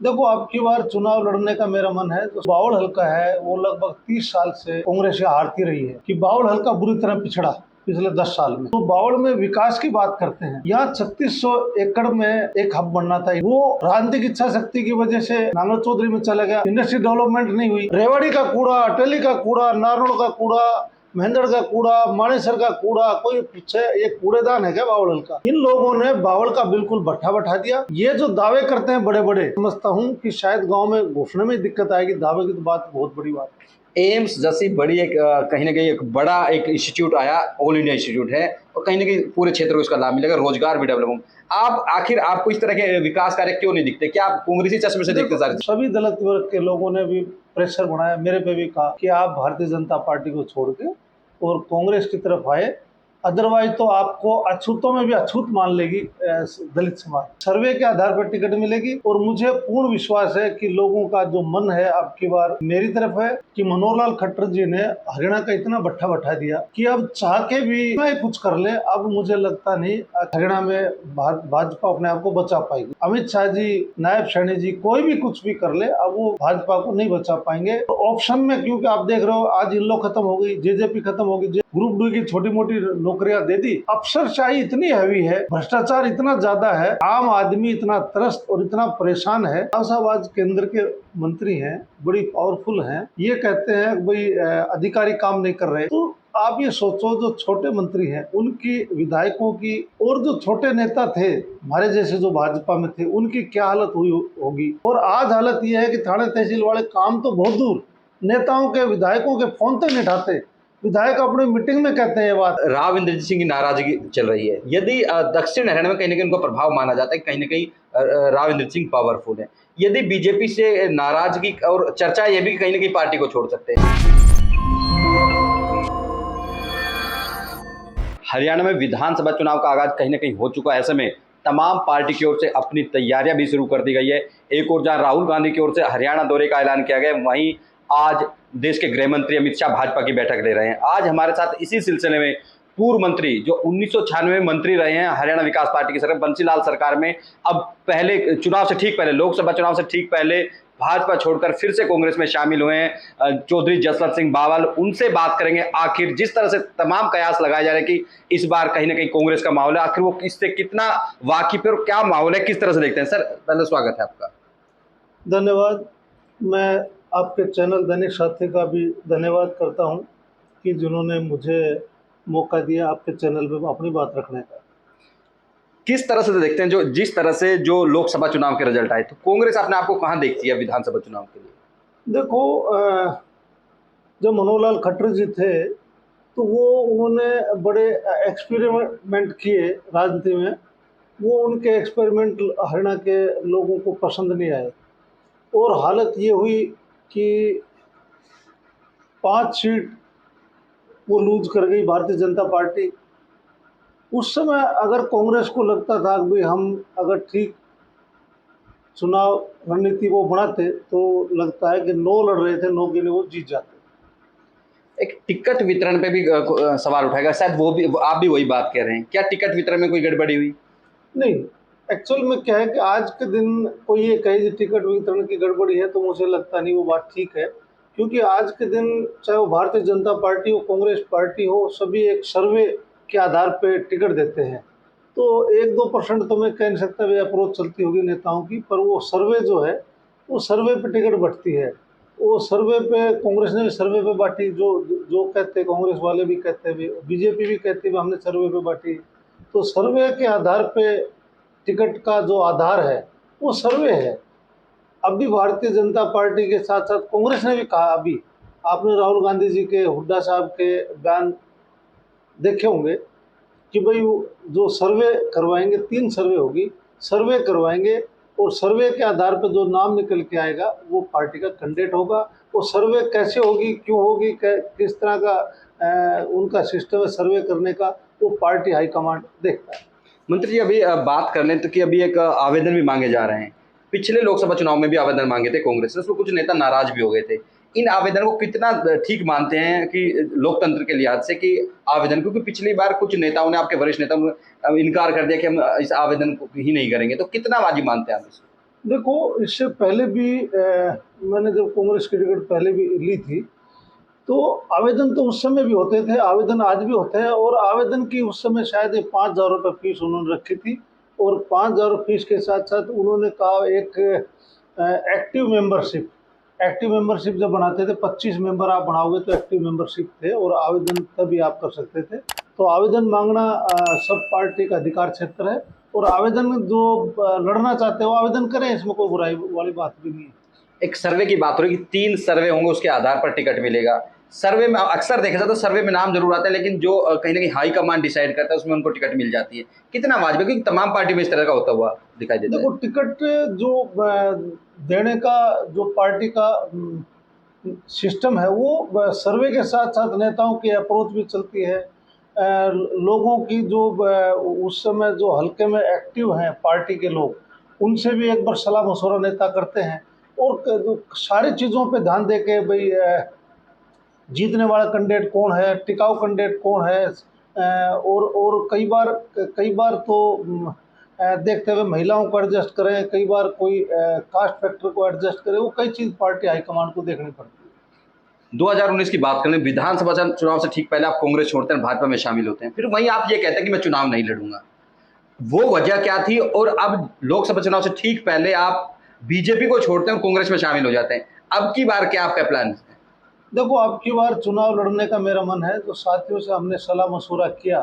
देखो, अब की बार चुनाव लड़ने का मेरा मन है। जो बावल हल्का है वो लगभग 30 साल से कांग्रेस हारती रही है कि बावल हल्का बुरी तरह पिछड़ा पिछले 10 साल में। तो बावल में विकास की बात करते हैं, यहाँ 3600 एकड़ में एक हब बनना था, वो राजनीतिक इच्छा शक्ति की वजह से नांगल चौधरी में चला गया। इंडस्ट्री डेवलपमेंट नहीं हुई। रेवाड़ी का कूड़ा, अटेली का कूड़ा, नारनौल का कूड़ा, महेंद्र का कूड़ा, मानेसर का कूड़ा, कोई पीछे ये कूड़ेदान है क्या बावल का? इन लोगों ने बावल का बिल्कुल भट्ठा बैठा दिया। ये जो दावे करते हैं बड़े बड़े, समझता हूँ कि शायद गांव में घोषणा में दिक्कत आएगी, दावे की तो बात बहुत बड़ी बात है। एम्स जैसी बड़ी एक कहीं ना कहीं एक बड़ा एक इंस्टीट्यूट आया, ऑल इंडिया इंस्टीट्यूट है, और कहीं ना कहीं पूरे क्षेत्र को इसका लाभ मिलेगा, रोजगार भी डेवलप होगा। आप आखिर आपको इस तरह के विकास कार्य क्यों नहीं दिखते? क्या आप कांग्रेसी चश्मे से देखते सारे? सभी दलित वर्ग के लोगों ने भी प्रेशर बनाया, मेरे पे भी कहा कि आप भारतीय जनता पार्टी को छोड़ के और कांग्रेस की तरफ आए, अदरवाइज तो आपको अछूतों में भी अछूत मान लेगी दलित समाज। सर्वे के आधार पर टिकट मिलेगी और मुझे पूर्ण विश्वास है कि लोगों का जो मन है अब की बार मेरी तरफ है कि मनोहर लाल खट्टर जी ने हरियाणा का इतना भट्ठा बैठा दिया कि अब चाह के भी कुछ कर ले, अब मुझे लगता नहीं हरियाणा में भाजपा अपने आप को बचा पाएगी। अमित शाह जी, नायब सैनी जी, कोई भी कुछ भी कर ले, अब वो भाजपा को नहीं बचा पाएंगे। ऑप्शन में क्योंकि आप देख रहे हो आज इन लोग खत्म हो गई, जेजेपी खत्म हो गई, ग्रुप डी की छोटी मोटी नौकरियां दे दी। अफसरशाही इतनी हैवी है, भ्रष्टाचार इतना ज्यादा है, आम आदमी इतना त्रस्त और इतना परेशान है। साहब आज केंद्र के मंत्री हैं, बड़ी पावरफुल हैं, ये कहते हैं भाई अधिकारी काम नहीं कर रहे। तो आप ये सोचो, जो छोटे मंत्री हैं उनकी, विधायकों की, और जो छोटे नेता थे हमारे जैसे जो भाजपा में थे, उनकी क्या हालत हुई होगी। और आज हालत ये है कि थाने तहसील वाले काम तो बहुत दूर, नेताओं के, विधायकों के फोन तक नहीं उठाते। विधायक अपने मीटिंग में कहते हैं ये बात। राव इंद्रजीत सिंह की नाराजगी चल रही है। यदि दक्षिण हरियाणा में कहीं ना कहीं उनका प्रभाव माना जाता है, कहीं ना कहीं राव इंद्रजीत सिंह पावरफुल है। यदि बीजेपी से नाराजगी और चर्चा ये भी कहीं ना कहीं पार्टी को छोड़ सकते हैं। हरियाणा में विधानसभा चुनाव का आगाज कहीं ना कहीं हो चुका है। ऐसे में तमाम पार्टी की ओर से अपनी तैयारियां भी शुरू कर दी गई है। एक और जहां राहुल गांधी की ओर से हरियाणा दौरे का ऐलान किया गया, वहीं आज देश के गृह मंत्री अमित शाह भाजपा की बैठक ले रहे हैं। आज हमारे साथ इसी सिलसिले में पूर्व मंत्री जो 1996 में मंत्री रहे हैं हरियाणा विकास पार्टी की सरकार, बंसीलाल सरकार में, अब पहले चुनाव से ठीक पहले, लोकसभा चुनाव से ठीक पहले भाजपा छोड़कर फिर से कांग्रेस में शामिल हुए हैं चौधरी जसवंत सिंह बावल। उनसे बात करेंगे आखिर जिस तरह से तमाम कयास लगाए जा रहे हैं कि इस बार कहीं ना कहीं कांग्रेस का माहौल है, आखिर वो इससे कितना वाकिफ है और क्या माहौल है, किस तरह से देखते हैं। सर पहले स्वागत है आपका। धन्यवाद। मैं आपके चैनल दैनिक साथी का भी धन्यवाद करता हूं कि जिन्होंने मुझे मौका दिया आपके चैनल पे अपनी बात रखने का। किस तरह से देखते हैं जो जिस तरह से जो लोकसभा चुनाव के रिजल्ट आए, तो कांग्रेस अपने आप को कहां देखती है विधानसभा चुनाव के लिए? देखो, जब मनोहर लाल खट्टर जी थे तो वो उन्होंने बड़े एक्सपेरिमेंट किए राजनीति में। वो उनके एक्सपेरिमेंट हरियाणा के लोगों को पसंद नहीं आए और हालत ये हुई कि 5 सीट वो लूज कर गई भारतीय जनता पार्टी। उस समय अगर कांग्रेस को लगता था कि भाई हम अगर ठीक चुनाव रणनीति वो बनाते तो लगता है कि 9 लड़ रहे थे, 9 के लिए वो जीत जाते। एक टिकट वितरण पे भी सवाल उठाएगा, शायद वो भी आप भी वही बात कह रहे हैं। क्या टिकट वितरण में कोई गड़बड़ी हुई? नहीं, एक्चुअल में क्या है कि आज के दिन कोई ये कहे टिकट वितरण की गड़बड़ी है तो मुझे लगता नहीं वो बात ठीक है, क्योंकि आज के दिन चाहे वो भारतीय जनता पार्टी हो, कांग्रेस पार्टी हो, सभी एक सर्वे के आधार पे टिकट देते हैं। तो 1-2% तो मैं कह नहीं सकता वे अप्रोच चलती होगी नेताओं की, पर वो सर्वे जो है वो सर्वे पे टिकट बढ़ती है। वो सर्वे पे कांग्रेस ने भी सर्वे पे बांटी, जो जो कहते कांग्रेस वाले भी कहते हैं, बीजेपी भी कहती है हमने सर्वे पे बांटी। तो सर्वे के आधार पे टिकट का जो आधार है वो सर्वे है। अभी भारतीय जनता पार्टी के साथ साथ कांग्रेस ने भी कहा, अभी आपने राहुल गांधी जी के, हुड्डा साहब के बयान देखे होंगे कि भाई जो सर्वे करवाएंगे, 3 सर्वे होगी, सर्वे करवाएंगे और सर्वे के आधार पर जो नाम निकल के आएगा वो पार्टी का कैंडिडेट होगा। वो सर्वे कैसे होगी, क्यों होगी, किस तरह का उनका सिस्टम है सर्वे करने का, वो पार्टी हाईकमांड देखता है। मंत्री जी अभी बात कर लें तो कि अभी एक आवेदन भी मांगे जा रहे हैं। पिछले लोकसभा चुनाव में भी आवेदन मांगे थे कांग्रेस ने, उसमें कुछ नेता नाराज भी हो गए थे। इन आवेदन को कितना ठीक मानते हैं कि लोकतंत्र के लिहाज से कि आवेदन, क्योंकि पिछली बार कुछ नेताओं ने, आपके वरिष्ठ नेताओं ने इनकार कर दिया कि हम इस आवेदन को ही नहीं करेंगे, तो कितना वाजिब मानते हैं आप इसको? देखो, इससे पहले भी मैंने जब कांग्रेस की टिकट पहले भी ली थी, तो आवेदन तो उस समय भी होते थे, आवेदन आज भी होते हैं। और आवेदन की उस समय शायद 5,000 रुपये फीस उन्होंने रखी थी। और 5,000 फीस के साथ साथ उन्होंने कहा एक एक्टिव मेंबरशिप जब बनाते थे, 25 मेंबर आप बनाओगे तो एक्टिव मेंबरशिप थे, और आवेदन तभी आप कर सकते थे। तो आवेदन मांगना सब पार्टी का अधिकार क्षेत्र है, और आवेदन जो लड़ना चाहते हो आवेदन करें, इसमें कोई बुराई वाली बात भी नहीं है। एक सर्वे की बात हो रही कि 3 सर्वे होंगे, उसके आधार पर टिकट मिलेगा। सर्वे में अक्सर देखा जाता है, सर्वे में नाम जरूर आता है, लेकिन जो कहीं ना कहीं हाई कमांड डिसाइड करता है उसमें उनको टिकट मिल जाती है। कितना वाजिब है, क्योंकि तमाम पार्टी में इस तरह का होता हुआ दिखाई देता है। देखो, टिकट जो देने का जो पार्टी का सिस्टम है, वो सर्वे के साथ साथ नेताओं की अप्रोच भी चलती है। लोगों की जो उस समय जो हल्के में एक्टिव हैं पार्टी के लोग, उनसे भी एक बार सलाह मशवरा नेता करते हैं। और जो सारी चीज़ों पे ध्यान दे के भाई जीतने वाला कैंडिडेट कौन है, टिकाऊ कैंडिडेट कौन है, और कई बार तो देखते हुए महिलाओं को एडजस्ट करें, कई बार कोई कास्ट फैक्टर को एडजस्ट करें, वो कई चीज़ पार्टी हाईकमांड को देखनी पड़ती है। 2019 की बात करें, विधानसभा चुनाव से ठीक पहले आप कांग्रेस छोड़ते हैं, भाजपा में शामिल होते हैं, फिर वहीं आप ये कहते हैं कि मैं चुनाव नहीं लड़ूंगा। वो वजह क्या थी? और अब लोकसभा चुनाव से ठीक पहले आप बीजेपी को छोड़ते हैं और कांग्रेस में शामिल हो जाते हैं। अब की बार क्या आपका प्लान है? देखो, अब की बार चुनाव लड़ने का मेरा मन है, तो साथियों से हमने सलाह मशवरा किया,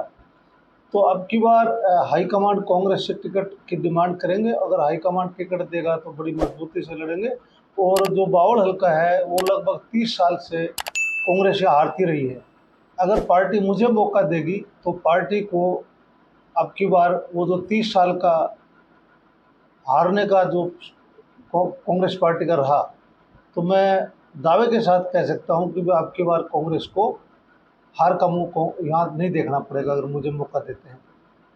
तो अब की बार हाईकमांड कांग्रेस से टिकट की डिमांड करेंगे। अगर हाईकमांड टिकट देगा तो बड़ी मजबूती से लड़ेंगे। और जो बावल हल्का है, वो लगभग 30 साल से कांग्रेस से हारती रही है। अगर पार्टी मुझे मौका देगी तो पार्टी को अब की बार वो जो 30 साल का हारने का जो कांग्रेस पार्टी का रहा, तो मैं दावे के साथ कह सकता हूं कि अब की बार कांग्रेस को हार का मुंह को यहाँ नहीं देखना पड़ेगा अगर मुझे मौका देते हैं।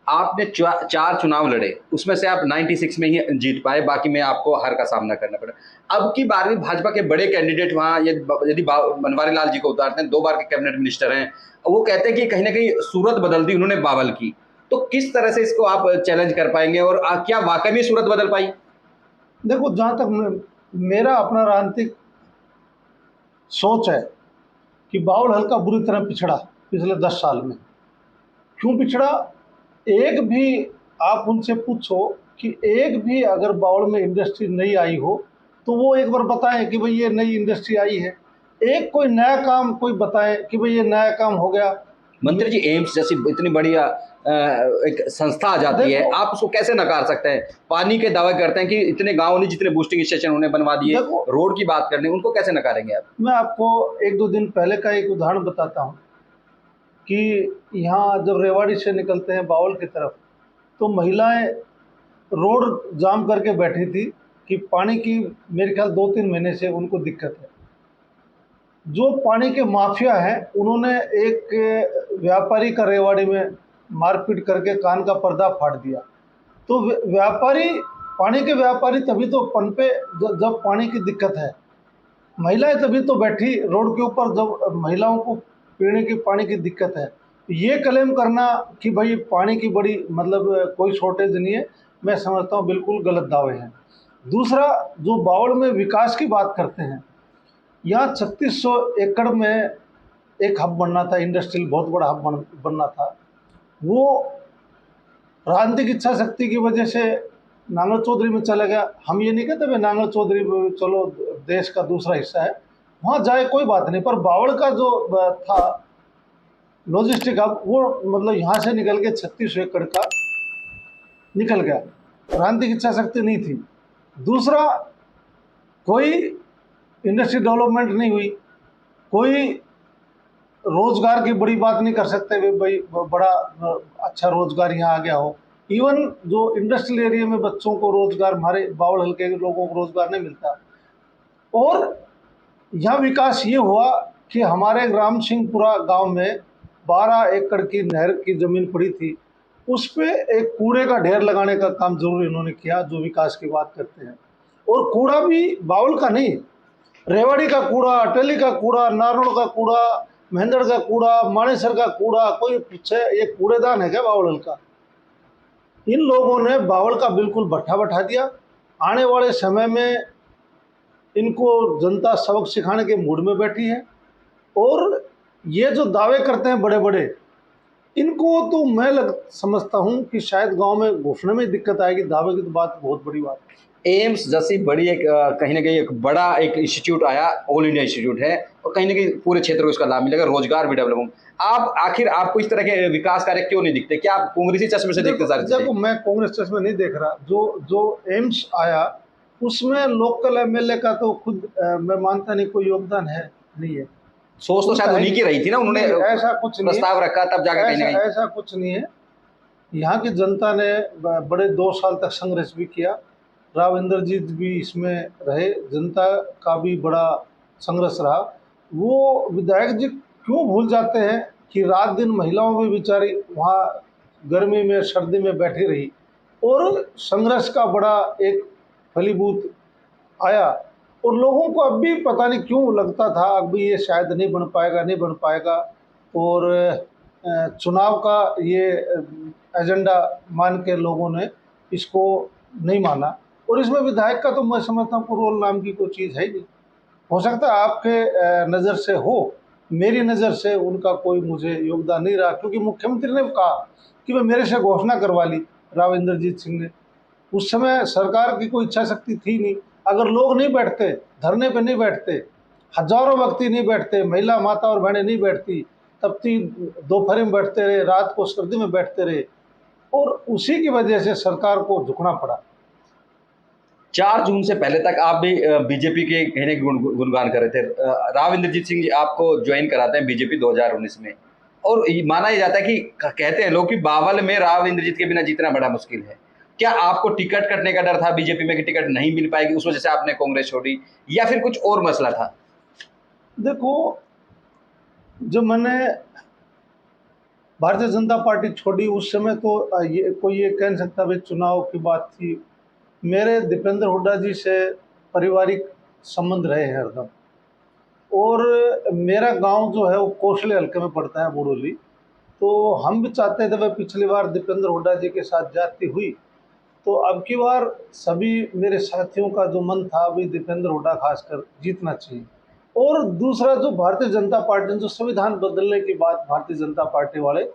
आपने 4 चुनाव लड़े, उसमें से आप 96 में ही जीत पाए, बाकी में आपको हार का सामना करना पड़ा। अब की बार भी भाजपा के बड़े कैंडिडेट वहाँ यदि बनवारी लाल जी को उतारते हैं, 2 बार के कैबिनेट मिनिस्टर हैं, वो कहते हैं कि कहीं ना कहीं सूरत बदल दी उन्होंने बावल की। तो किस तरह से इसको आप चैलेंज कर पाएंगे, और क्या वाकई में सूरत बदल पाई? देखो, जहाँ तक मेरा अपना राजनीतिक सोच है कि बावल हल्का बुरी तरह पिछड़ा पिछले 10 साल में। क्यों पिछड़ा? एक भी आप उनसे पूछो कि एक भी अगर बावल में इंडस्ट्री नई आई हो तो वो एक बार बताएं कि भाई ये नई इंडस्ट्री आई है। एक कोई नया काम कोई बताएं कि भाई ये नया काम हो गया। मंत्री जी, एम्स जैसी इतनी बड़ी एक संस्था आ जाती है, आप उसको कैसे नकार सकते हैं? पानी के दावे करते हैं कि इतने गांव नहीं जितने बूस्टिंग स्टेशन उन्हें बनवा दिए, रोड की बात करने, उनको कैसे नकारेंगे आप? मैं आपको 1-2 दिन पहले का एक उदाहरण बताता हूँ कि यहाँ जब रेवाड़ी से निकलते हैं बावल की तरफ, तो महिलाएं रोड जाम करके बैठी थी कि पानी की मेरे ख्याल 2-3 महीने से उनको दिक्कत है। जो पानी के माफिया हैं, उन्होंने एक व्यापारी का रेवाड़ी में मारपीट करके कान का पर्दा फाड़ दिया। तो व्यापारी, पानी के व्यापारी तभी तो पनपे जब पानी की दिक्कत है। महिलाएं तभी तो बैठी रोड के ऊपर जब महिलाओं को पीने की पानी की दिक्कत है। ये क्लेम करना कि भाई पानी की बड़ी मतलब कोई शॉर्टेज नहीं है, मैं समझता हूँ बिल्कुल गलत दावे हैं। दूसरा, जो बावल में विकास की बात करते हैं, यहाँ 3600 एकड़ में एक हब बनना था, इंडस्ट्रियल बहुत बड़ा हब बनना था। वो राजनीतिक इच्छा शक्ति की वजह से नांगल चौधरी में चला गया। हम ये नहीं कहते भाई नांगल चौधरी चलो देश का दूसरा हिस्सा है, वहाँ जाए कोई बात नहीं, पर बावल का जो था लॉजिस्टिक हब, वो मतलब यहाँ से निकल के 3600 एकड़ का निकल गया। राजनीतिक इच्छा शक्ति नहीं थी। दूसरा, कोई इंडस्ट्री डेवलपमेंट नहीं हुई, कोई रोजगार की बड़ी बात नहीं कर सकते भाई बड़ा अच्छा रोजगार यहाँ आ गया हो। इवन जो इंडस्ट्रियल एरिया में बच्चों को रोजगार, हमारे बावल हल्के के लोगों को रोजगार नहीं मिलता। और यहाँ विकास ये हुआ कि हमारे राम सिंहपुरा गांव में 12 एकड़ की नहर की ज़मीन पड़ी थी, उस पर एक कूड़े का ढेर लगाने का काम जरूर इन्होंने किया, जो विकास की बात करते हैं। और कूड़ा भी बावल का नहीं, रेवाड़ी का कूड़ा, अटेली का कूड़ा, नारोड़ का कूड़ा, महेंद्र का कूड़ा, मानेसर का कूड़ा, कोई पूछे ये कूड़ेदान है क्या बावल का? इन लोगों ने बावल का बिल्कुल भट्ठा बैठा दिया। आने वाले समय में इनको जनता सबक सिखाने के मूड में बैठी है। और ये जो दावे करते हैं बड़े बड़े, इनको तो मैं समझता हूँ कि शायद गांव में घोषणा में दिक्कत आएगी, दावे की तो बात बहुत बड़ी बात है। एम्स जैसी बड़ी एक कहीं न कहीं एक बड़ा एक इंस्टीट्यूट आया, ऑल इंडिया इंस्टीट्यूट है और कहीं न कहीं पूरे क्षेत्र को इसका लाभ मिलेगा, रोजगार भी डेवलप होगा। आप आखिर आपको इस तरह के विकास कार्य क्यों नहीं दिखते? क्या आप कांग्रेसी चश्मे से देखते सारी देखो, चीज़ें? मैं कांग्रेस चश्मे नहीं देख रहा। जो जो एम्स आया उसमें लोकल एमएलए का तो खुद मैं मानता नहीं कोई योगदान है, नहीं है। सोच तो शायद उन्हीं की रही थी ना, उन्होंने नहीं, ऐसा कुछ नहीं है। प्रस्ताव रखा तब जाके कहीं न कहीं। ऐसा कुछ नहीं है। यहाँ की जनता ने बड़े 2 साल तक संघर्ष भी किया। राव इंद्रजीत भी इसमें रहे, जनता का भी बड़ा संघर्ष रहा। वो विधायक जी क्यों भूल जाते हैं कि रात दिन महिलाओं भी बेचारी वहाँ गर्मी में सर्दी में बैठी रही और संघर्ष का बड़ा एक फलीभूत आया। और लोगों को अब भी पता नहीं क्यों लगता था अभी ये शायद नहीं बन पाएगा, नहीं बन पाएगा। और चुनाव का ये एजेंडा मान के लोगों ने इसको नहीं माना। और इसमें विधायक का तो मैं समझता हूँ रोल नाम की कोई चीज़ है ही नहीं। हो सकता है आपके नज़र से हो, मेरी नज़र से उनका कोई मुझे योगदान नहीं रहा, क्योंकि मुख्यमंत्री ने कहा कि वे मेरे से घोषणा करवा ली, राव इंद्रजीत सिंह ने। उस समय सरकार की कोई इच्छा शक्ति थी नहीं। अगर लोग नहीं बैठते, धरने पे नहीं बैठते, हजारों व्यक्ति नहीं बैठते, महिला माता और बहनें नहीं बैठती, तपती दोपहर में बैठते रहे, रात को सर्दी में बैठते रहे, और उसी की वजह से सरकार को झुकना पड़ा। 4 जून से पहले तक आप भी बीजेपी के कहीं न कहीं गुणगान कर रहे थे। राव इंद्रजीत सिंह जी आपको ज्वाइन कराते हैं बीजेपी 2019 में और माना जाता है कि कहते हैं लोग कि बावल में राव इंद्रजीत के बिना जीतना बड़ा मुश्किल है। क्या आपको टिकट कटने का डर था बीजेपी में कि टिकट नहीं मिल पाएगी, उस वजह से आपने कांग्रेस छोड़ी या फिर कुछ और मसला था? देखो, जब मैंने भारतीय जनता पार्टी छोड़ी उस समय तो ये कोई ये कह नहीं सकता भाई चुनाव की बात थी। मेरे दीपेंद्र हुड्डा जी से पारिवारिक संबंध रहे हैं हरदम। और मेरा गांव जो है वो कोसले हल्के में पड़ता है, बुड़ोली। तो हम भी चाहते थे भाई, पिछली बार दीपेंद्र हुड्डा जी के साथ जाती हुई, तो अब की बार सभी मेरे साथियों का जो मन था अभी दीपेंद्र हुड्डा खासकर जीतना चाहिए। और दूसरा, जो भारतीय जनता पार्टी ने जो संविधान बदलने की बात, भारतीय जनता पार्टी वाले,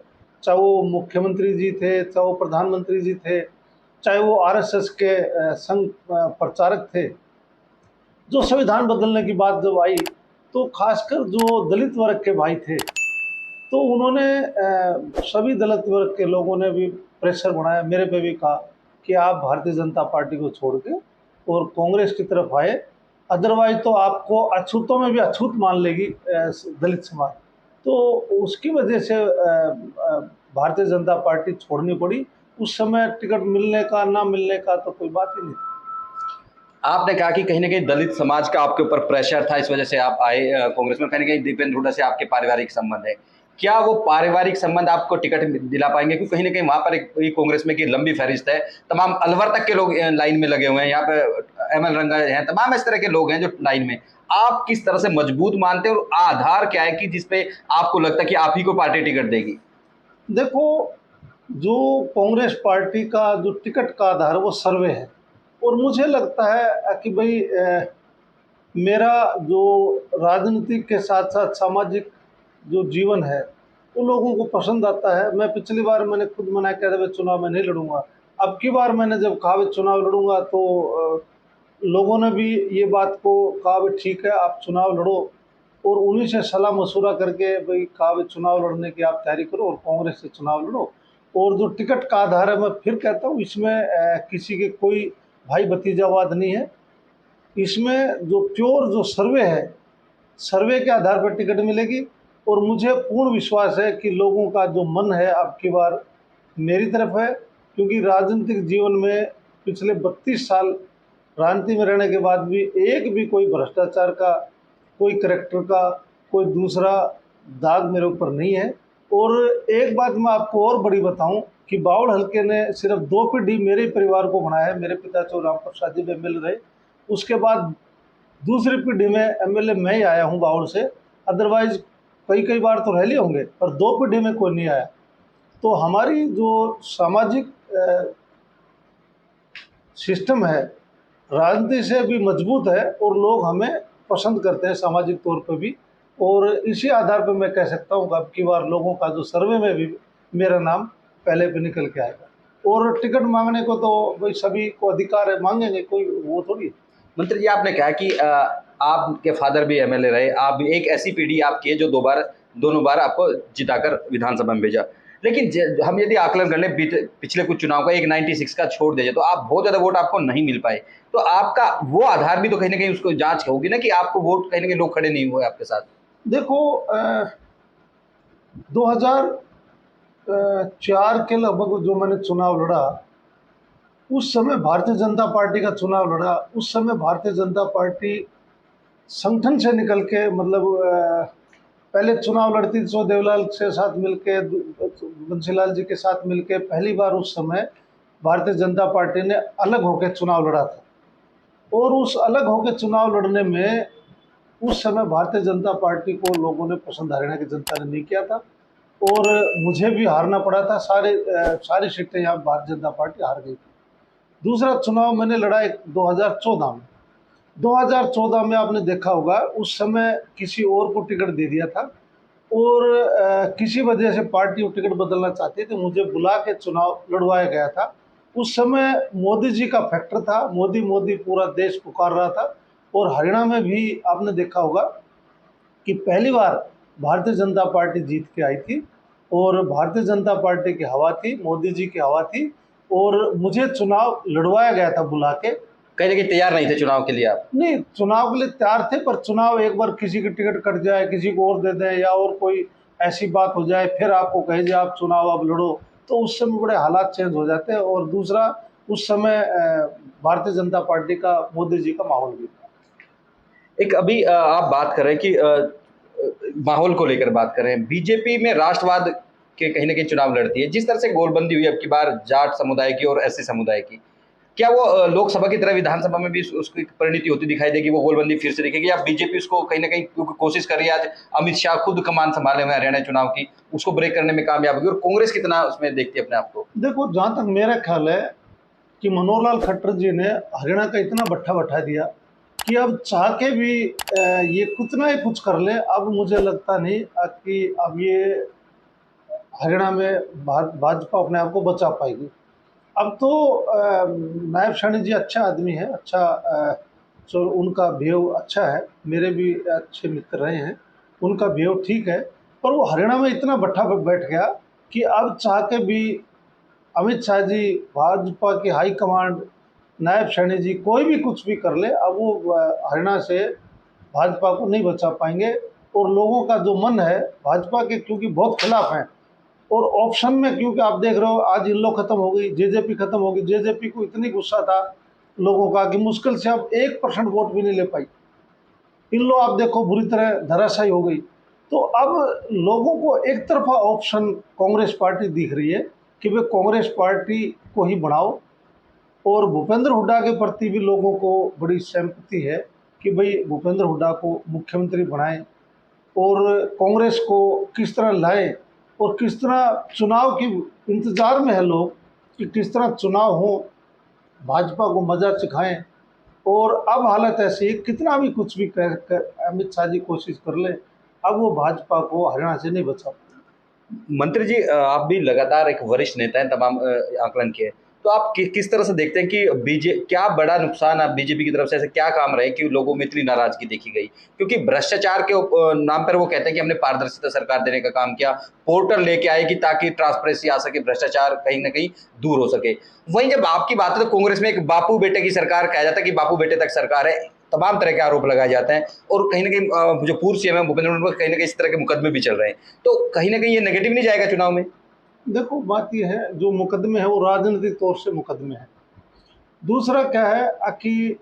चाहे वो मुख्यमंत्री जी थे, चाहे वो प्रधानमंत्री जी थे, चाहे वो आरएसएस के संघ प्रचारक थे, जो संविधान बदलने की बात जब आई तो खासकर जो दलित वर्ग के भाई थे, तो उन्होंने सभी दलित वर्ग के लोगों ने भी प्रेशर बनाया, मेरे पे भी कहा कि आप भारतीय जनता पार्टी को छोड़ के और कांग्रेस की तरफ आए, अदरवाइज तो आपको अछूतों में भी अछूत मान लेगी दलित समाज। तो उसकी वजह से भारतीय जनता पार्टी छोड़नी पड़ी। उस समय टिकट मिलने का ना मिलने का तो कोई बात ही नहीं थी। आपने कहा कि कहीं न कहीं दलित समाज का आपके ऊपर प्रेशर था, इस वजह से आप आए कांग्रेस में। कहीं न कहीं दीपेंद्र हुड्डा से आपके पारिवारिक संबंध है। क्या वो पारिवारिक संबंध आपको टिकट दिला पाएँगे? क्योंकि कहीं न कहीं वहाँ पर एक कांग्रेस में की लंबी फहरिस्त है। तमाम अलवर तक के लोग लाइन में लगे हुए हैं। यहाँ पे एमएल रंगा हैं, तमाम इस तरह के लोग हैं जो लाइन में। आप किस तरह से मजबूत मानते हैं और आधार क्या है कि जिस पे आपको लगता है कि आप ही को पार्टी टिकट देगी? देखो, जो कांग्रेस पार्टी का जो टिकट का आधार वो सर्वे है। और मुझे लगता है कि भाई मेरा जो राजनीतिक के साथ साथ सामाजिक जो जीवन है वो लोगों को पसंद आता है। मैं पिछली बार मैंने खुद मना किया था भाई चुनाव में नहीं लड़ूंगा। अब की बार मैंने जब कहा भाई चुनाव लड़ूंगा तो लोगों ने भी ये बात को कहा भाई ठीक है आप चुनाव लड़ो। और उन्हीं से सलाह मशूरा करके भाई कहा भाई चुनाव लड़ने की आप तैयारी करो और कांग्रेस से चुनाव लड़ो। और जो टिकट का आधार है, मैं फिर कहता हूँ, इसमें किसी के कोई भाई भतीजावाद नहीं है। इसमें जो प्योर जो सर्वे है, सर्वे के आधार पर टिकट मिलेगी। और मुझे पूर्ण विश्वास है कि लोगों का जो मन है अब की बार मेरी तरफ है, क्योंकि राजनीतिक जीवन में पिछले 32 साल राजनीति में रहने के बाद भी एक भी कोई भ्रष्टाचार का, कोई करैक्टर का, कोई दूसरा दाग मेरे ऊपर नहीं है। और एक बात मैं आपको और बड़ी बताऊं कि बावड़ हल्के ने सिर्फ 2 पीढ़ी मेरे परिवार को बनाया है। मेरे पिता चौ राम प्रसाद जी एमएलए रहे, उसके बाद दूसरी पीढ़ी में एमएलए मैं ही आया हूँ बावड़ से। अदरवाइज कई बार तो रह लिए होंगे, पर 2 पीढ़ी में कोई नहीं आया। तो हमारी जो सामाजिक सिस्टम है राजनीति से भी मजबूत है और लोग हमें पसंद करते हैं सामाजिक तौर पे भी। और इसी आधार पे मैं कह सकता हूँ कि अब की बार लोगों का जो सर्वे में भी मेरा नाम पहले पे निकल के आएगा। और टिकट मांगने को तो भाई सभी को अधिकार है, मांगेंगे, कोई वो थोड़ी। मंत्री जी, आपने कहा कि आपके फादर भी एमएलए रहे, आप भी एक ऐसी पीढ़ी आपकी है जो दोनों बार आपको जिताकर विधानसभा में भेजा। लेकिन हम यदि आकलन कर लें पिछले कुछ चुनाव का, एक 96 का छोड़ दीजिए, तो आप बहुत ज़्यादा वोट आपको नहीं मिल पाए। तो आपका वो आधार भी तो कहीं ना कहीं उसको जांच होगी ना कि आपको वोट कहीं ना कहीं लोग खड़े नहीं हुए आपके साथ। देखो 2004 के लगभग जो मैंने चुनाव लड़ा, उस समय भारतीय जनता पार्टी का चुनाव लड़ा। उस समय भारतीय जनता पार्टी संगठन से निकल के, मतलब पहले चुनाव लड़ती थी तो देवलाल के साथ मिलके, बंसीलाल जी के साथ मिलके पहली बार उस समय भारतीय जनता पार्टी ने अलग होकर चुनाव लड़ा था। और उस अलग होकर चुनाव लड़ने में उस समय भारतीय जनता पार्टी को लोगों ने पसंद, हरियाणा की जनता ने नहीं किया था और मुझे भी हारना पड़ा था। सारी सीटें यहाँ भारतीय जनता पार्टी हार गई थी। दूसरा चुनाव मैंने लड़ा 2014 में। 2014 में आपने देखा होगा, उस समय किसी और को टिकट दे दिया था और किसी वजह से पार्टी वो टिकट बदलना चाहती थी, मुझे बुला के चुनाव लड़वाया गया था। उस समय मोदी जी का फैक्टर था, मोदी मोदी पूरा देश पुकार रहा था। और हरियाणा में भी आपने देखा होगा कि पहली बार भारतीय जनता पार्टी जीत के आई थी और भारतीय जनता पार्टी की हवा थी, मोदी जी की हवा थी और मुझे चुनाव लड़वाया गया था बुला के। कहीं ना कहीं तैयार नहीं थे चुनाव के लिए आप? नहीं, चुनाव के लिए तैयार थे, पर चुनाव एक बार किसी की टिकट कट जाए, किसी को और दे दें या और कोई ऐसी बात हो जाए, फिर आपको कहे जाए आप चुनाव अब लड़ो, तो उस समय बड़े हालात चेंज हो जाते हैं। और दूसरा, उस समय भारतीय जनता पार्टी का, मोदी जी का माहौल भी था। एक अभी आप बात कर रहे हैं कि माहौल को लेकर बात कर रहे हैं, बीजेपी में राष्ट्रवाद के कहीं ना कहीं चुनाव लड़ती है। जिस तरह से गोलबंदी हुई अब की बार जाट समुदाय की और एससी समुदाय की, क्या वो लोकसभा की तरह विधानसभा में भी उसकी परिणति होती दिखाई देगी? वो गोलबंदी फिर से दिखेगी या बीजेपी उसको कहीं ना कहीं, क्योंकि कोशिश कर रही है, आज अमित शाह खुद कमान संभाले हुए हरियाणा चुनाव की, उसको ब्रेक करने में कामयाब होगी? और कांग्रेस कितना उसमें देखती है अपने आप को? देखो, जहाँ तक मेरा ख्याल है कि मनोहर लाल खट्टर जी ने हरियाणा का इतना भट्ठा बैठा दिया कि अब चाह के भी ये कितना ही कुछ कर ले, अब मुझे लगता नहीं कि अब ये हरियाणा में भाजपा अपने आप को बचा पाएगी। अब तो नायब साहनी जी अच्छा आदमी है, अच्छा जो उनका बिहेव अच्छा है, मेरे भी अच्छे मित्र रहे हैं, उनका बिहेव ठीक है। पर वो हरियाणा में इतना भट्ठा बैठ गया कि अब चाह के भी अमित शाह जी, भाजपा की हाई कमांड, नायब साहनी जी, कोई भी कुछ भी कर ले, अब वो हरियाणा से भाजपा को नहीं बचा पाएंगे। और लोगों का जो मन है भाजपा के, क्योंकि बहुत खिलाफ हैं, और ऑप्शन में, क्योंकि आप देख रहे हो आज इन लोग खत्म हो गई, जेजेपी खत्म हो गई, जेजेपी को इतनी गुस्सा था लोगों का कि मुश्किल से अब 1% वोट भी नहीं ले पाई। इन लोग आप देखो बुरी तरह धराशायी हो गई। तो अब लोगों को एक तरफा ऑप्शन कांग्रेस पार्टी दिख रही है कि वे कांग्रेस पार्टी को ही बढ़ाओ। और भूपेंद्र हुड्डा के प्रति भी लोगों को बड़ी सिंपैथी है कि भाई भूपेंद्र हुड्डा को मुख्यमंत्री बनाएं और कांग्रेस को किस तरह लाएं और किस तरह चुनाव की इंतज़ार में है लोग कि किस तरह चुनाव हो, भाजपा को मजा सिखाएं। और अब हालत ऐसी, कितना भी कुछ भी कर अमित शाह जी कोशिश कर ले, अब वो भाजपा को हरियाणा से नहीं बचा पाए। मंत्री जी, आप भी लगातार एक वरिष्ठ नेता हैं, तमाम आकलन किए, तो आप किस तरह से देखते हैं कि क्या बड़ा नुकसान आप बीजेपी की तरफ से ऐसे क्या काम रहे कि लोगों में इतनी नाराजगी देखी गई? क्योंकि भ्रष्टाचार के नाम पर वो कहते हैं कि हमने पारदर्शिता सरकार देने का काम किया, पोर्टल लेके आए कि ताकि ट्रांसपेरेंसी आ सके, भ्रष्टाचार कहीं ना कहीं दूर हो सके। वहीं जब आपकी बात है तो कांग्रेस में एक बापू बेटे की सरकार कहा जाता है कि बापू बेटे तक सरकार है, तमाम तरह के आरोप लगाए जाते हैं और कहीं ना कहीं जो पूर्व सीएम है भूपेंद्र हुड्डा कहीं ना कहीं इस तरह के मुकदमे भी चल रहे हैं, तो कहीं ना कहीं ये नेगेटिव नहीं जाएगा चुनाव में? देखो, बात यह है, जो मुकदमे हैं वो राजनीतिक तौर से मुकदमे हैं। दूसरा क्या है कि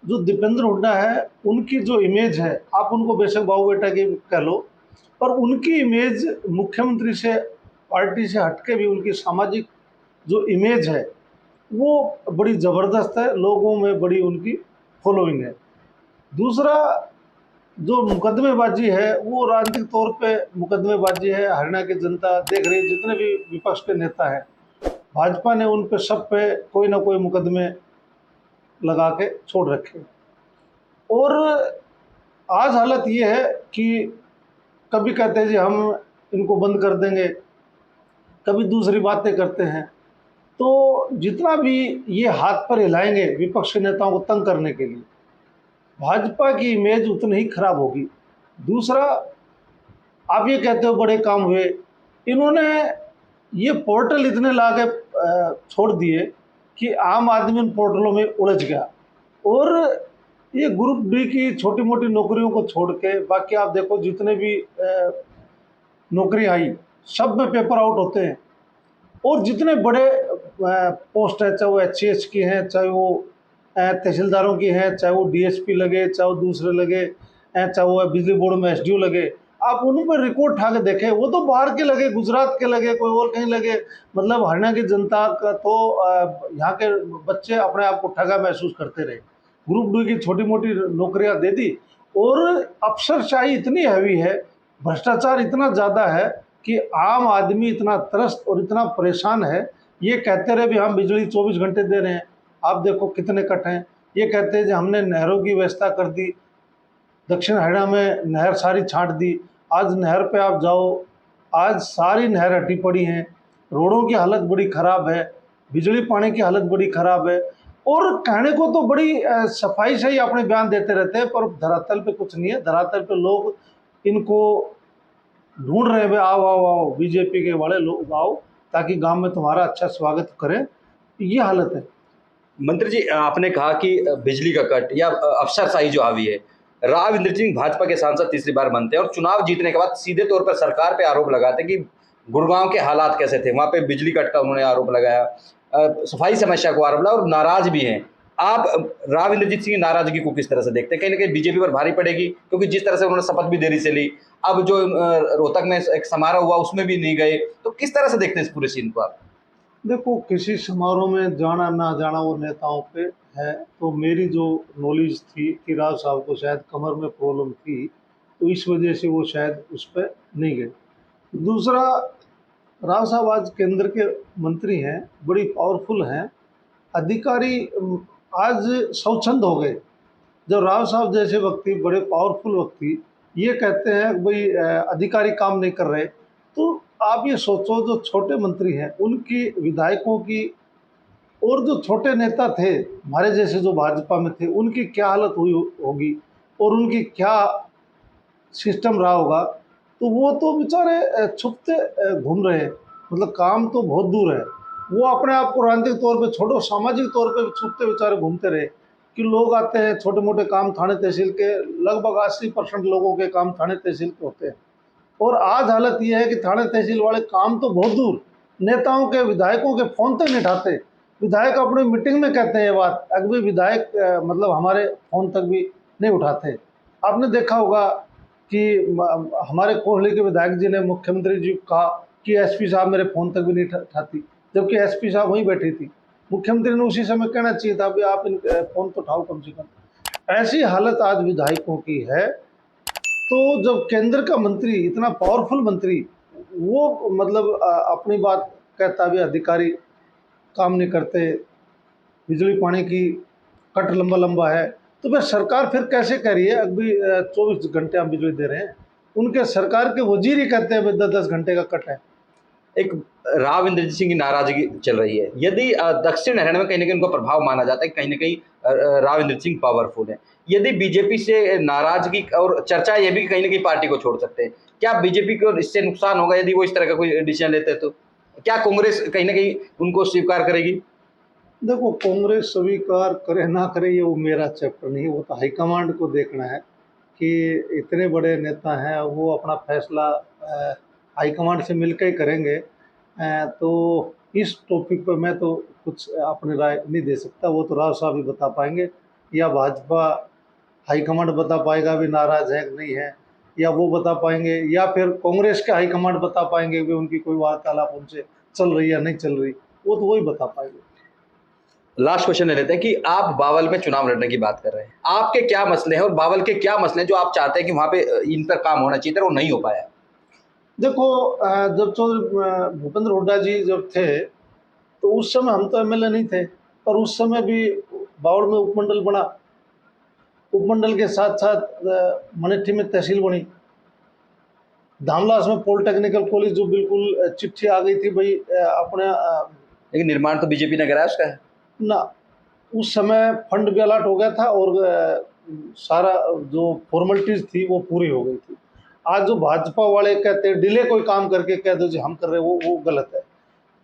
जो दीपेंद्र हुड्डा है, उनकी जो इमेज है, आप उनको बेशक बाबू बेटा की कह लो, पर उनकी इमेज मुख्यमंत्री से, पार्टी से हटके भी उनकी सामाजिक जो इमेज है वो बड़ी ज़बरदस्त है, लोगों में बड़ी उनकी फॉलोइंग है। दूसरा, जो मुकदमेबाजी है वो राजनीतिक तौर पे मुकदमेबाजी है, हरियाणा की जनता देख रही है। जितने भी विपक्ष के नेता हैं, भाजपा ने उन पे सब पे कोई ना कोई मुकदमे लगा के छोड़ रखे। और आज हालत ये है कि कभी कहते हैं जी हम इनको बंद कर देंगे, कभी दूसरी बातें करते हैं। तो जितना भी ये हाथ पर हिलाएंगे विपक्ष के नेताओं को तंग करने के लिए, भाजपा की इमेज उतनी ही खराब होगी। दूसरा, आप ये कहते हो बड़े काम हुए, इन्होंने ये पोर्टल इतने ला के छोड़ दिए कि आम आदमी उन पोर्टलों में उलझ गया। और ये ग्रुप डी की छोटी मोटी नौकरियों को छोड़ के बाकी आप देखो जितने भी नौकरी आई सब में पेपर आउट होते हैं। और जितने बड़े पोस्ट हैं, चाहे वो HCH की हैं, चाहे वो तहसीलदारों की हैं, चाहे वो DSP लगे, चाहे वो दूसरे लगे, चाहे वो बिजली बोर्ड में SDO लगे, आप उन पर रिकॉर्ड उठा के देखें, वो तो बाहर के लगे, गुजरात के लगे, कोई और कहीं लगे। मतलब हरियाणा की जनता का तो यहाँ के बच्चे अपने आप को ठगा महसूस करते रहे। ग्रुप डी की छोटी मोटी नौकरियाँ दे दी। और अफसरशाही इतनी हैवी है, भ्रष्टाचार इतना ज़्यादा है कि आम आदमी इतना त्रस्त और इतना परेशान है। ये कहते रहे भी हम बिजली 24 घंटे दे रहे हैं, आप देखो कितने कट हैं। ये कहते हैं कि हमने नहरों की व्यवस्था कर दी, दक्षिण हरियाणा में नहर सारी छांट दी। आज नहर पे आप जाओ, आज सारी नहर हटी पड़ी हैं, रोडों की हालत बड़ी ख़राब है, बिजली पानी की हालत बड़ी ख़राब है। और कहने को तो बड़ी सफाई से ही अपने बयान देते रहते हैं, पर धरातल पे कुछ नहीं है। धरातल पे लोग इनको ढूंढ रहे हैं, आओ आओ आओ बीजेपी के वाले लोग आओ, ताकि गांव में तुम्हारा अच्छा स्वागत करें। ये हालत है। मंत्री जी, आपने कहा कि बिजली का कट या अफसरशाही जो हावी है, राव इंद्र सिंह भाजपा के सांसद तीसरी बार बनते हैं और चुनाव जीतने के बाद सीधे तौर पर सरकार पे आरोप लगाते हैं कि गुड़गांव के हालात कैसे थे, वहां पे बिजली कट का उन्होंने आरोप लगाया, सफाई समस्या को आरोप लगाया और नाराज भी हैं। आप राव इंद्रजीत सिंह की नाराजगी को किस तरह से देखते हैं? कहीं ना कहीं बीजेपी पर भारी पड़ेगी, क्योंकि जिस तरह से उन्होंने शपथ भी देरी से ली, अब जो रोहतक में एक समारोह हुआ उसमें भी नहीं गए, तो किस तरह से देखते हैं इस पूरे सीन को आप? देखो, किसी समारोह में जाना ना जाना वो नेताओं पे है। तो मेरी जो नॉलेज थी कि राव साहब को शायद कमर में प्रॉब्लम थी, तो इस वजह से वो शायद उस पर नहीं गए। दूसरा, राव साहब आज केंद्र के मंत्री हैं, बड़ी पावरफुल हैं, अधिकारी आज स्वच्छंद हो गए। जब राव साहब जैसे व्यक्ति, बड़े पावरफुल व्यक्ति, ये कहते हैं कि भाई अधिकारी काम नहीं कर रहे, तो आप ये सोचो जो छोटे मंत्री हैं उनकी, विधायकों की, और जो छोटे नेता थे हमारे जैसे जो भाजपा में थे, उनकी क्या हालत हुई होगी और उनकी क्या सिस्टम रहा होगा। तो वो तो बेचारे छुपते घूम रहे हैं, मतलब काम तो बहुत दूर है। वो अपने आप को राजनीतिक तौर पे छोड़ो, सामाजिक तौर पे भी छुपते बेचारे घूमते रहे। कि लोग आते हैं, छोटे मोटे काम थाने तहसील के, लगभग 80% लोगों के काम थाने तहसील के होते हैं। और आज हालत ये है कि थाने तहसील वाले काम तो बहुत दूर, नेताओं के, विधायकों के फ़ोन तक नहीं उठाते। विधायक अपनी मीटिंग में कहते हैं ये बात, अभी विधायक मतलब हमारे फ़ोन तक भी नहीं उठाते। आपने देखा होगा कि हमारे कोहली के विधायक जी ने मुख्यमंत्री जी को कहा कि SP साहब मेरे फ़ोन तक भी नहीं उठाती, जबकि SP साहब वहीं बैठी थी। मुख्यमंत्री ने उसी समय कहना चाहिए था भी आप इन फ़ोन तो उठाओ कम से कम। ऐसी हालत आज विधायकों की है। तो जब केंद्र का मंत्री, इतना पावरफुल मंत्री, वो मतलब अपनी बात कहता भी अधिकारी काम नहीं करते, बिजली पानी की कट लंबा लंबा है, तो फिर सरकार फिर कैसे कह रही है अभी 24 घंटे हम बिजली दे रहे हैं? उनके सरकार के वजीर ही कहते हैं 10-10 घंटे का कट है। एक राव इंद्रजीत सिंह की नाराजगी चल रही है। यदि दक्षिण हरियाणा में कहीं ना कहीं उनका प्रभाव माना जाता है, कहीं ना कहीं राव इंद्रजीत सिंह पावरफुल है। यदि बीजेपी से नाराजगी और चर्चा ये भी कहीं ना कहीं पार्टी को छोड़ सकते हैं, क्या बीजेपी को इससे नुकसान होगा यदि वो इस तरह का कोई डिसीजन लेते हैं? तो क्या कांग्रेस कहीं ना कहीं उनको स्वीकार करेगी? देखो, कांग्रेस स्वीकार करे ना करे ये वो मेरा चैप्टर नहीं है, वो तो हाईकमांड को देखना है कि इतने बड़े नेता हैं, वो अपना फैसला हाईकमांड से मिलकर ही करेंगे। तो इस टॉपिक पर मैं तो कुछ अपनी राय नहीं दे सकता, वो तो राव साहब ही बता पाएंगे, या भाजपा हाईकमांड बता पाएगा भी नाराज़ है कि नहीं है, या वो बता पाएंगे, या फिर कांग्रेस के हाईकमांड बता पाएंगे कि उनकी कोई वार्तालाप उनसे चल रही या नहीं चल रही, वो तो वही बता पाएंगे। लास्ट क्वेश्चन ले लेते हैं कि आप बावल में चुनाव लड़ने की बात कर रहे हैं, आपके क्या मसले हैं और बावल के क्या मसले हैं जो आप चाहते हैं कि वहां पे इन पर काम होना चाहिए था, वो नहीं हो पाया? देखो, जब चौधरी भूपेंद्र हुड्डा जी जब थे, तो उस समय हम तो MLA नहीं थे, पर उस समय भी बावड़ में उपमंडल बना, उपमंडल के साथ साथ मनेठी में तहसील बनी, धामलास में पॉलिटेक्निकल कॉलेज जो बिल्कुल चिट्ठी आ गई थी भाई अपने लेकिन निर्माण तो बीजेपी ने कराया उसका। ना, उस समय फंड भी अलॉट हो गया था और सारा जो फॉर्मेलिटीज थी वो पूरी हो गई थी। आज जो भाजपा वाले कहते हैं डिले कोई काम करके कह दो जी हम कर रहे, वो गलत है।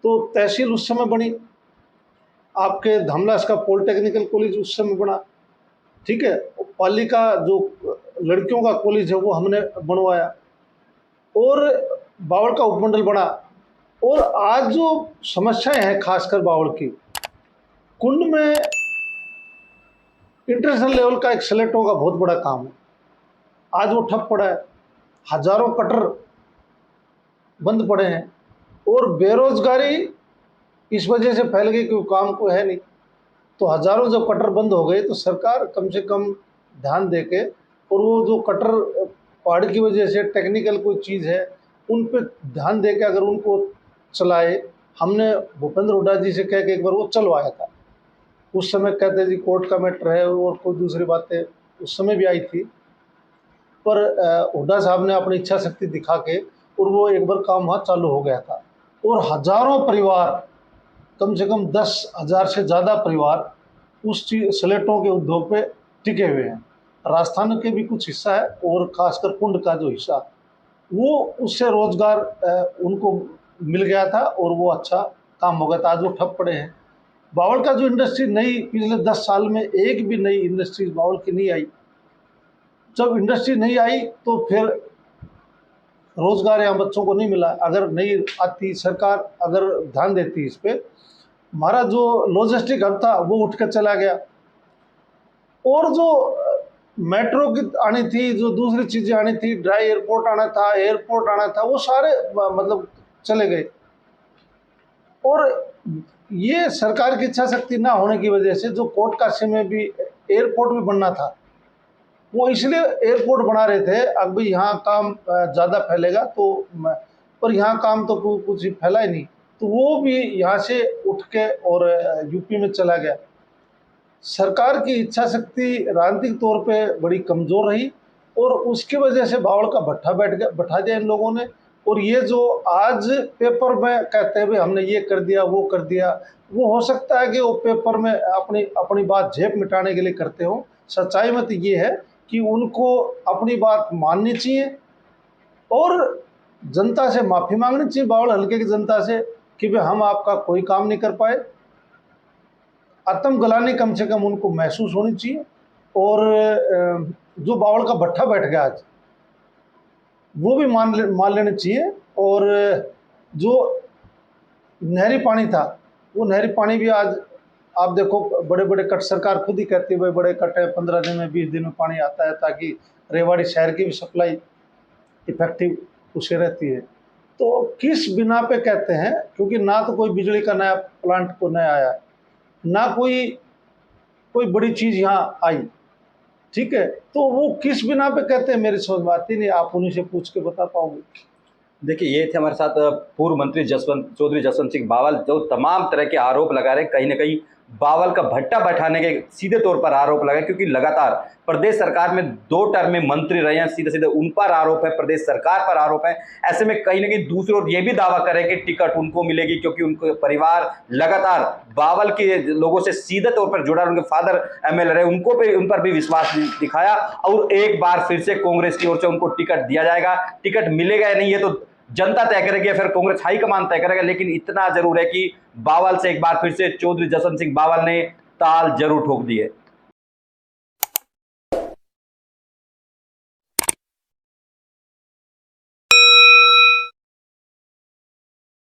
तो तहसील उस समय बनी, आपके धमलास का पॉलिटेक्निकल कॉलेज उस समय बना, ठीक है। पाली का जो लड़कियों का कॉलेज है वो हमने बनवाया, और बावड़ का उपमंडल बना। और आज जो समस्याएं हैं खासकर बावड़ की, कुंड में इंटरनेशनल लेवल का एक सेलेक्टों का बहुत बड़ा काम है, आज वो ठप पड़ा है, हजारों कटर बंद पड़े हैं, और बेरोजगारी इस वजह से फैल गई कि काम को है नहीं। तो हजारों जब कटर बंद हो गए तो सरकार कम से कम ध्यान दे के, और वो जो कटर बाढ़ की वजह से टेक्निकल कोई चीज़ है उन पे ध्यान दे के अगर उनको चलाए। हमने भूपेंद्र हुड्डा जी से कह के एक बार वो चलवाया था, उस समय कहते जी कोर्ट का मैटर है और कोई दूसरी बातें उस समय भी आई थी, पर हुड्डा साहब ने अपनी इच्छा शक्ति दिखा के और वो एक बार काम वहाँ चालू हो गया था। और हजारों परिवार, कम से कम 10,000 से ज़्यादा परिवार उस स्लेटों के उद्योग पे टिके हुए हैं। राजस्थान के भी कुछ हिस्सा है और खासकर कुंड का जो हिस्सा, वो उससे रोजगार उनको मिल गया था और वो अच्छा काम हो गया था। आज वो ठप पड़े हैं। बावड़ का जो इंडस्ट्री नई पिछले 10 साल में एक भी नई इंडस्ट्री बावड़ की नहीं आई। जब इंडस्ट्री नहीं आई तो फिर रोजगार यहाँ बच्चों को नहीं मिला। अगर नहीं आती सरकार, अगर ध्यान देती इस पे, हमारा जो लॉजिस्टिक हब था वो उठ कर चला गया, और जो मेट्रो की आनी थी, जो दूसरी चीज़ें आनी थी, ड्राई एयरपोर्ट आना था, एयरपोर्ट आना था, वो सारे मतलब चले गए। और ये सरकार की इच्छा शक्ति ना होने की वजह से जो कोर्ट काशी में भी एयरपोर्ट भी बनना था, वो इसलिए एयरपोर्ट बना रहे थे अब भी यहाँ काम ज़्यादा फैलेगा, तो पर यहाँ काम तो कुछ ही फैला ही नहीं, तो वो भी यहाँ से उठ के और यूपी में चला गया। सरकार की इच्छा शक्ति राजनीतिक तौर पे बड़ी कमज़ोर रही, और उसकी वजह से बावड़ का भट्ठा बैठा दिया इन लोगों ने। और ये जो आज पेपर में कहते हैं भाई हमने ये कर दिया वो कर दिया, वो हो सकता है कि वो पेपर में अपनी बात झेप मिटाने के लिए करते हो। सच्चाई में तो ये है कि उनको अपनी बात माननी चाहिए और जनता से माफ़ी मांगनी चाहिए, बावड़ हल्के की जनता से, कि भाई हम आपका कोई काम नहीं कर पाए। आत्मग्लानि कम से कम उनको महसूस होनी चाहिए। और जो बावड़ का भट्ठा बैठ गया आज, वो भी मान लेना चाहिए। और जो नहरी पानी था, वो नहरी पानी भी आज आप देखो, बड़े बड़े कट सरकार खुद ही कहती है भाई बड़े कट है, 15 दिन में 20 दिन में पानी आता है, ताकि रेवाड़ी शहर की भी सप्लाई इफेक्टिव उसे रहती है। तो किस बिना पे कहते हैं, क्योंकि ना तो कोई बिजली का नया प्लांट को नया आया, ना कोई बड़ी चीज़ यहाँ आई, ठीक है। तो वो किस बिना पे कहते हैं मेरी समझ में आती नहीं, आप उन्हीं से पूछ के बता पाओगे। देखिए, ये थे हमारे साथ पूर्व मंत्री चौधरी जसवंत सिंह बावल, जो तमाम तरह के आरोप लगा रहे हैं। कहीं ना कहीं बावल का भट्टा बैठाने के सीधे तौर पर आरोप लगा, क्योंकि लगातार प्रदेश सरकार में 2 टर्म में मंत्री रहे हैं। सीधे सीधे उन पर आरोप है, प्रदेश सरकार पर आरोप है। ऐसे में कहीं ना कहीं दूसरी ओर ये भी दावा करें कि टिकट उनको मिलेगी, क्योंकि उनके परिवार लगातार बावल के लोगों से सीधे तौर पर जुड़ा, उनके फादर MLA रहे, उन पर भी विश्वास दिखाया। और एक बार फिर से कांग्रेस की ओर से उनको टिकट दिया जाएगा। टिकट मिलेगा या नहीं ये तो जनता तय करेगी, फिर कांग्रेस हाईकमान तय करेगा। लेकिन इतना जरूर है कि बावल से एक बार फिर से चौधरी जसवंत सिंह बावल ने ताल जरूर ठोक दी है।